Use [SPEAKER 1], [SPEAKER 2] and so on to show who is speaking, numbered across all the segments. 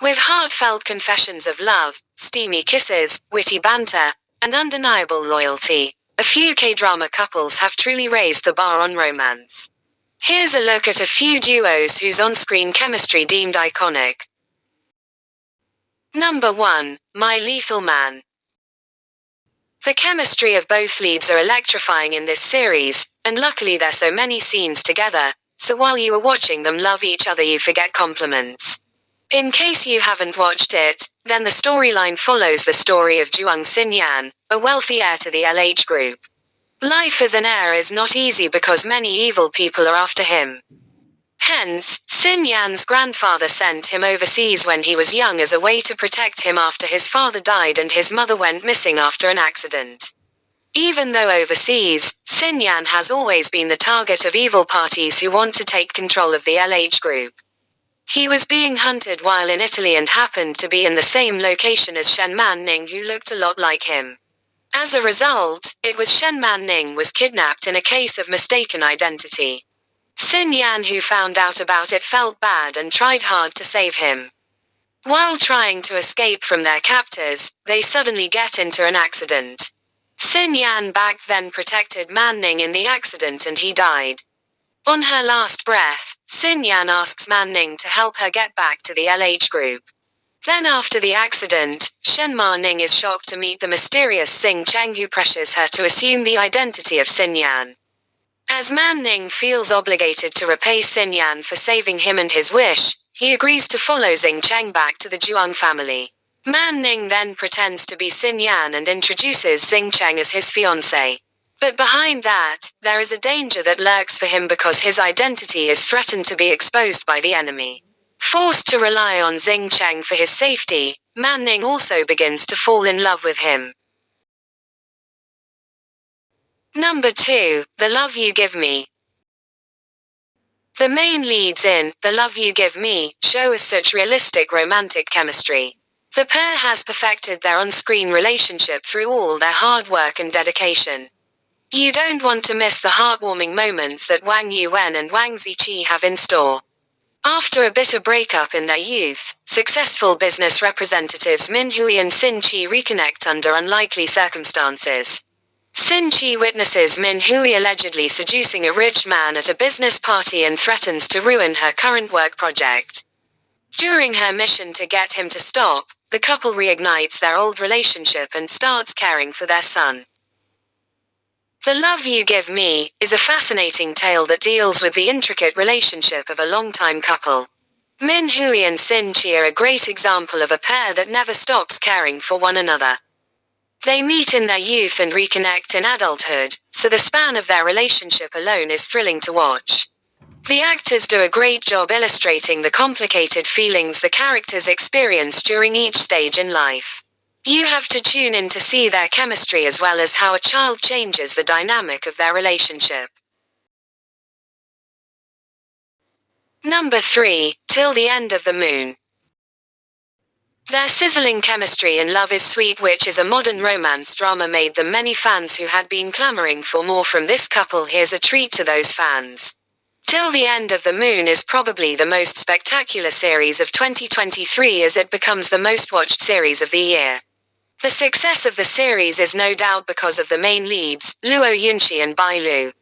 [SPEAKER 1] With heartfelt confessions of love, steamy kisses, witty banter, and undeniable loyalty, a few K-drama couples have truly raised the bar on romance. Here's a look at a few duos whose on-screen chemistry deemed iconic. Number 1. My Lethal Man. The chemistry of both leads are electrifying in this series, and luckily there's so many scenes together, so while you are watching them love each other you forget compliments. In case you haven't watched it, then the storyline follows the story of Juang Xinyan, a wealthy heir to the LH group. Life as an heir is not easy because many evil people are after him. Hence, Xinyan's grandfather sent him overseas when he was young as a way to protect him after his father died and his mother went missing after an accident. Even though overseas, Xinyan has always been the target of evil parties who want to take control of the LH group. He was being hunted while in Italy and happened to be in the same location as Shen Man-ning, who looked a lot like him. As a result, it was Shen Man-ning was kidnapped in a case of mistaken identity. Xinyan, who found out about it, felt bad and tried hard to save him. While trying to escape from their captors, they suddenly get into an accident. Xinyan back then protected Man-ning in the accident and he died. On her last breath, Xinyan asks Man-ning to help her get back to the LH group. Then after the accident, Shen Man-ning is shocked to meet the mysterious Xing Cheng, who pressures her to assume the identity of Xinyan. As Man-ning feels obligated to repay Xinyan for saving him and his wish, he agrees to follow Xing Cheng back to the Juang family. Man-ning then pretends to be Xinyan and introduces Xing Cheng as his fiancée. But behind that, there is a danger that lurks for him because his identity is threatened to be exposed by the enemy. Forced to rely on Xing Cheng for his safety, Man-ning also begins to fall in love with him. Number 2. The Love You Give Me. The main leads in The Love You Give Me show us such realistic romantic chemistry. The pair has perfected their on-screen relationship through all their hard work and dedication. You don't want to miss the heartwarming moments that Wang Yuwen and Wang Ziqi have in store. After a bitter breakup in their youth, successful business representatives Min Hui and Xin Qi reconnect under unlikely circumstances. Xin Qi witnesses Min Hui allegedly seducing a rich man at a business party and threatens to ruin her current work project. During her mission to get him to stop, the couple reignites their old relationship and starts caring for their son. The Love You Give Me is a fascinating tale that deals with the intricate relationship of a longtime couple. Min Hui and Xin Qi are a great example of a pair that never stops caring for one another. They meet in their youth and reconnect in adulthood, so the span of their relationship alone is thrilling to watch. The actors do a great job illustrating the complicated feelings the characters experience during each stage in life. You have to tune in to see their chemistry as well as how a child changes the dynamic of their relationship. Number 3. Till the End of the Moon. Their sizzling chemistry in Love is Sweet, which is a modern romance drama, made them many fans who had been clamoring for more from this couple. Here's a treat to those fans. Till the End of the Moon is probably the most spectacular series of 2023 as it becomes the most watched series of the year. The success of the series is no doubt because of the main leads, Luoyunxi and Bailu.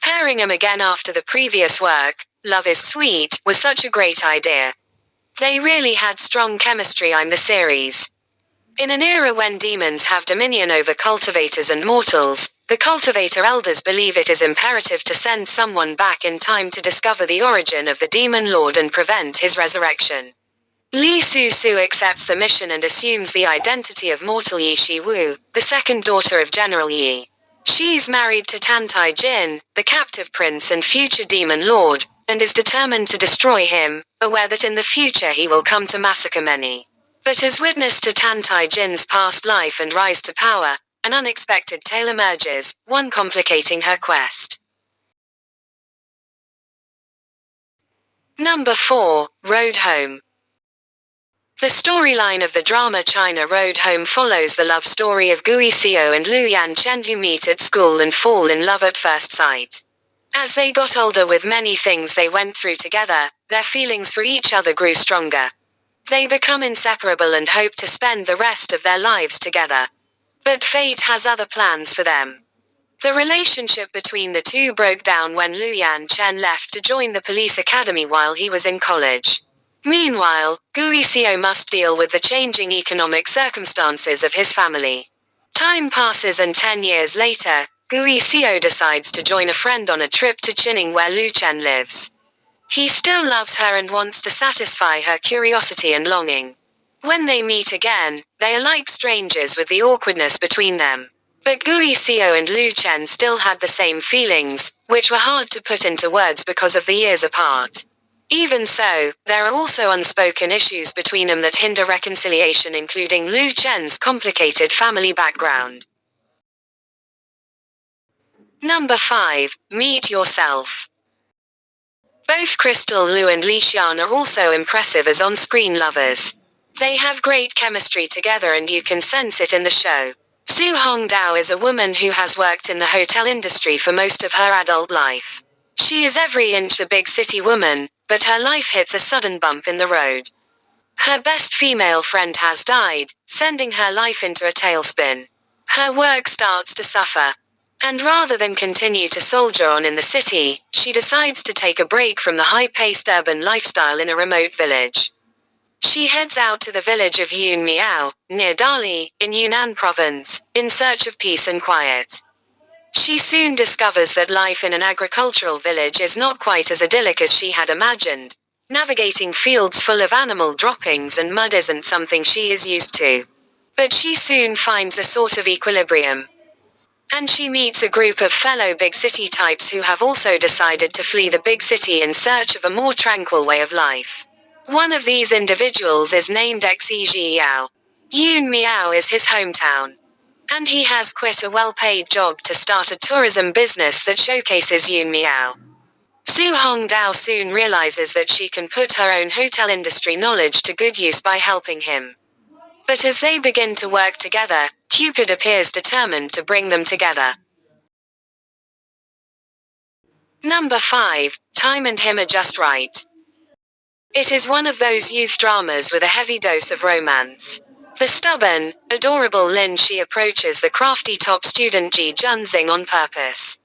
[SPEAKER 1] Pairing them again after the previous work, Love is Sweet, was such a great idea. They really had strong chemistry in the series. In an era when demons have dominion over cultivators and mortals, the cultivator elders believe it is imperative to send someone back in time to discover the origin of the demon lord and prevent his resurrection. Li Su accepts the mission and assumes the identity of mortal Yi Shiwu, the second daughter of General Yi. She's married to Tantai Jin, the captive prince and future demon lord, and is determined to destroy him, aware that in the future he will come to massacre many. But as witness to Tantai Jin's past life and rise to power, an unexpected tale emerges, one complicating her quest. Number 4. Road Home. The storyline of the drama China Road Home follows the love story of Gui Xiao and Liu Yanchen, who meet at school and fall in love at first sight. As they got older, with many things they went through together, their feelings for each other grew stronger. They become inseparable and hope to spend the rest of their lives together. But fate has other plans for them. The relationship between the two broke down when Liu Yanchen left to join the police academy while he was in college. Meanwhile, Guisio must deal with the changing economic circumstances of his family. Time passes and 10 years later, Guisio decides to join a friend on a trip to Cunning where Liu Chen lives. He still loves her and wants to satisfy her curiosity and longing. When they meet again, they are like strangers with the awkwardness between them. But Guisio and Liu Chen still had the same feelings, which were hard to put into words because of the years apart. Even so, there are also unspoken issues between them that hinder reconciliation, including Liu Chen's complicated family background. Number 5. Meet Yourself. Both Crystal Liu and Li Xian are also impressive as on-screen lovers. They have great chemistry together and you can sense it in the show. Su Hongdao is a woman who has worked in the hotel industry for most of her adult life. She is every inch a big city woman, but her life hits a sudden bump in the road. Her best female friend has died, sending her life into a tailspin. Her work starts to suffer. And rather than continue to soldier on in the city, she decides to take a break from the high-paced urban lifestyle in a remote village. She heads out to the village of Yunmiao, near Dali, in Yunnan province, in search of peace and quiet. She soon discovers that life in an agricultural village is not quite as idyllic as she had imagined. Navigating fields full of animal droppings and mud isn't something she is used to. But she soon finds a sort of equilibrium. And she meets a group of fellow big city types who have also decided to flee the big city in search of a more tranquil way of life. One of these individuals is named Xi Yao. Yun Miao is his hometown. And he has quit a well-paid job to start a tourism business that showcases Yun Miao. Su Hongdao soon realizes that she can put her own hotel industry knowledge to good use by helping him. But as they begin to work together, Cupid appears determined to bring them together. Number 5. Time and him are just right. It is one of those youth dramas with a heavy dose of romance. The stubborn, adorable Lin Shi approaches the crafty top student Ji Junxing on purpose.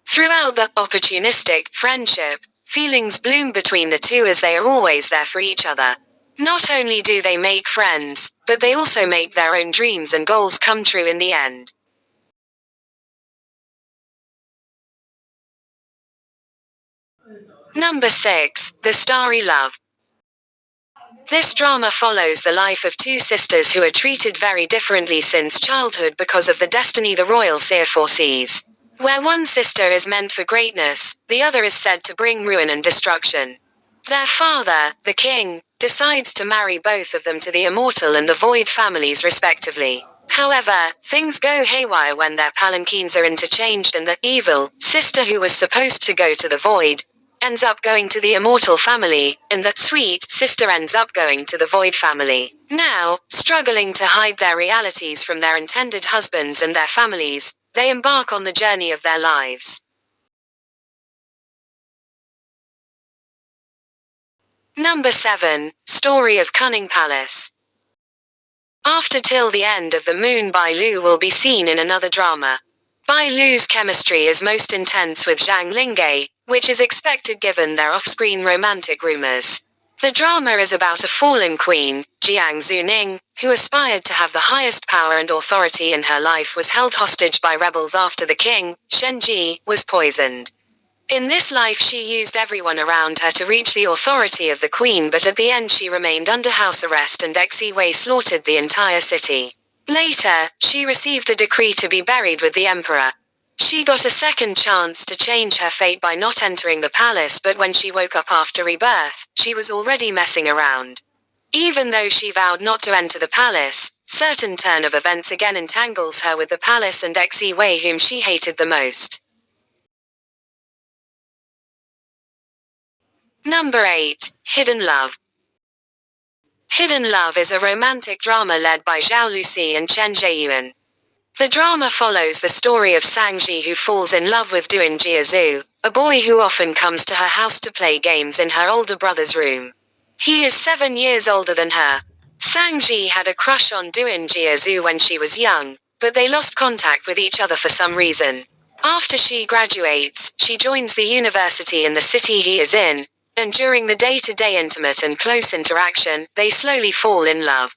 [SPEAKER 1] Throughout the opportunistic friendship, feelings bloom between the two as they are always there for each other. Not only do they make friends, but they also make their own dreams and goals come true in the end. Number 6. The Starry Love. This drama follows the life of two sisters who are treated very differently since childhood because of the destiny the royal seer foresees. Where one sister is meant for greatness, the other is said to bring ruin and destruction. Their father, the king, decides to marry both of them to the immortal and the void families respectively. However, things go haywire when their palanquins are interchanged and the evil sister who was supposed to go to the void ends up going to the immortal family, and the sweet sister ends up going to the void family. Now, struggling to hide their realities from their intended husbands and their families, they embark on the journey of their lives. Number 7. Story of Cunning Palace. After Till the End of the Moon, Bailu will be seen in another drama. Bailu's chemistry is most intense with Zhang Lingei, which is expected given their off-screen romantic rumors. The drama is about a fallen queen, Jiang Zuning, who aspired to have the highest power and authority in her life, was held hostage by rebels after the king, Shenji, was poisoned. In this life she used everyone around her to reach the authority of the queen, but at the end she remained under house arrest and Xi Wei slaughtered the entire city. Later, she received the decree to be buried with the emperor. She got a second chance to change her fate by not entering the palace, but when she woke up after rebirth, she was already messing around. Even though she vowed not to enter the palace, certain turn of events again entangles her with the palace and Xi Wei, whom she hated the most. Number 8. Hidden Love. Hidden Love is a romantic drama led by Zhaolusi and Chen Zhaeyuan. The drama follows the story of Sangji, who falls in love with Duan Jiazhu, a boy who often comes to her house to play games in her older brother's room. He is 7 years older than her. Sang-ji had a crush on Duin Jiazu when she was young, but they lost contact with each other for some reason. After she graduates, she joins the university in the city he is in, and during the day-to-day intimate and close interaction, they slowly fall in love.